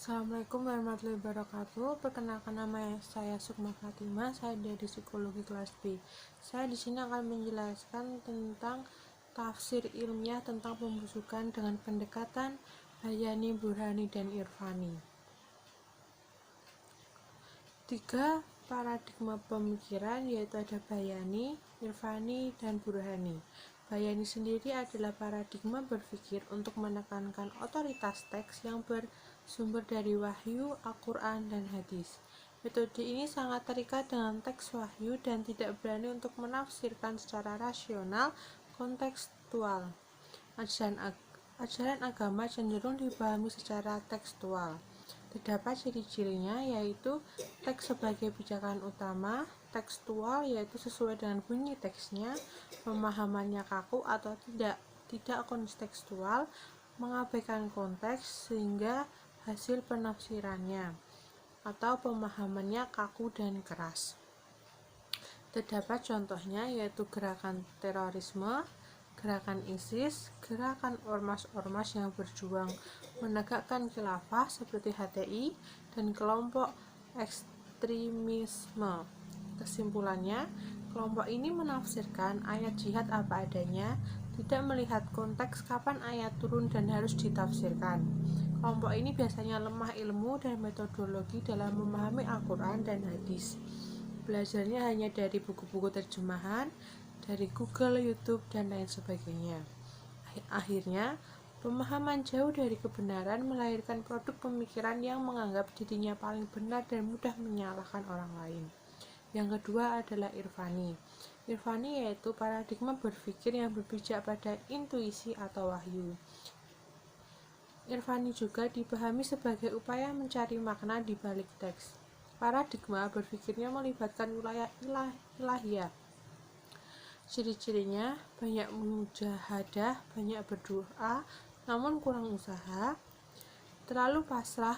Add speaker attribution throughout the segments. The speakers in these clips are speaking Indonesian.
Speaker 1: Assalamualaikum warahmatullahi wabarakatuh. Perkenalkan, nama saya Sukma Fatimah. Saya dari Psikologi kelas B. Saya di sini akan menjelaskan tentang tafsir ilmiah tentang pembusukan dengan pendekatan Bayani, Burhani, dan Irfani. 3 paradigma pemikiran, yaitu ada Bayani, Irfani, dan Burhani. Bayani sendiri adalah paradigma berpikir untuk menekankan otoritas teks yang bersumber dari wahyu, Al-Quran, dan hadis. Metode ini sangat terikat dengan teks wahyu dan tidak berani untuk menafsirkan secara rasional kontekstual. Ajaran agama cenderung dipahami secara tekstual. Terdapat ciri-cirinya, yaitu teks sebagai pijakan utama, tekstual yaitu sesuai dengan bunyi teksnya, pemahamannya kaku atau tidak kontekstual, mengabaikan konteks sehingga hasil penafsirannya atau pemahamannya kaku dan keras. Terdapat contohnya, yaitu gerakan terorisme, gerakan ISIS, gerakan ormas-ormas yang berjuang menegakkan khilafah seperti HTI, dan kelompok ekstremisme. Kesimpulannya, kelompok ini menafsirkan ayat jihad apa adanya, tidak melihat konteks kapan ayat turun dan harus ditafsirkan. Kelompok ini biasanya lemah ilmu dan metodologi dalam memahami Al-Quran dan hadis. Belajarnya hanya dari buku-buku terjemahan, dari Google, YouTube, dan lain sebagainya. Akhirnya, pemahaman jauh dari kebenaran melahirkan produk pemikiran yang menganggap dirinya paling benar dan mudah menyalahkan orang lain. Yang kedua adalah Irfani. Irfani yaitu paradigma berpikir yang berpijak pada intuisi atau wahyu. Irfani juga dipahami sebagai upaya mencari makna di balik teks. Paradigma berpikirnya melibatkan wilayah ilahiyah. Ciri-cirinya banyak mujahadah, banyak berdoa, namun kurang usaha, terlalu pasrah,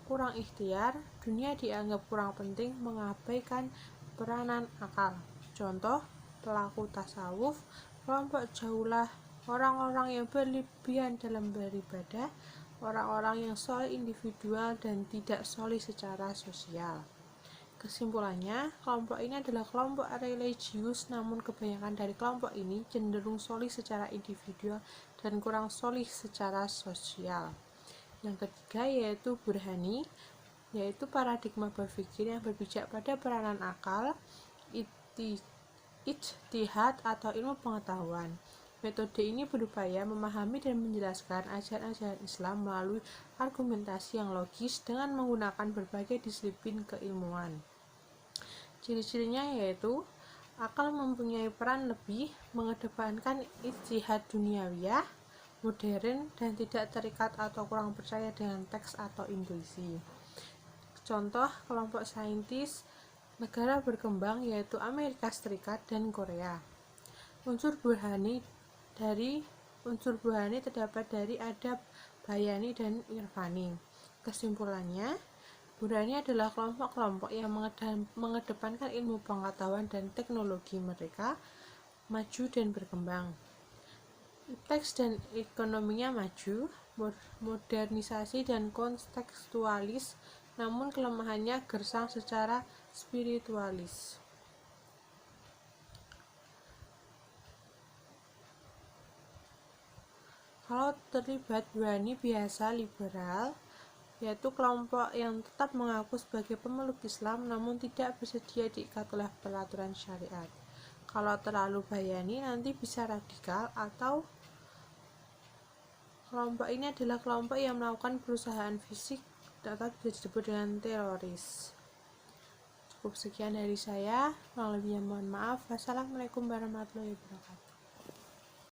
Speaker 1: kurang ikhtiar, dunia dianggap kurang penting, mengabaikan peranan akal. Contoh, pelaku tasawuf, kelompok jauhlah, orang-orang yang berlebihan dalam beribadah, orang-orang yang soleh individual dan tidak soleh secara sosial. Kesimpulannya, kelompok ini adalah kelompok religius, namun kebanyakan dari kelompok ini cenderung soleh secara individual dan kurang soleh secara sosial. Yang ketiga yaitu Burhani, yaitu paradigma berpikir yang berpijak pada peranan akal, ijtihad atau ilmu pengetahuan. Metode ini berupaya memahami dan menjelaskan ajaran-ajaran Islam melalui argumentasi yang logis dengan menggunakan berbagai disiplin keilmuan. Ciri-cirinya yaitu akal mempunyai peran lebih, mengedepankan ijtihad duniawiyah, modern, dan tidak terikat atau kurang percaya dengan teks atau intuisi. Contoh, kelompok saintis negara berkembang yaitu Amerika Serikat dan Korea. Unsur Burhani terdapat dari adab, Bayani, dan Irfani. Kesimpulannya, Burhani adalah kelompok-kelompok yang mengedepankan ilmu pengetahuan dan teknologi mereka maju dan berkembang. Teks dan ekonominya maju, modernisasi dan kontekstualis, namun kelemahannya gersang secara spiritualis. Kalau terlibat Burhani biasa liberal, yaitu kelompok yang tetap mengaku sebagai pemeluk Islam namun tidak bersedia diikat oleh peraturan syariat. Kalau terlalu Bayani nanti bisa radikal, atau kelompok ini adalah kelompok yang melakukan perusahaan fisik atau bisa disebut dengan teroris. Cukup sekian dari saya, kurang lebihnya mohon maaf. Wassalamualaikum warahmatullahi wabarakatuh.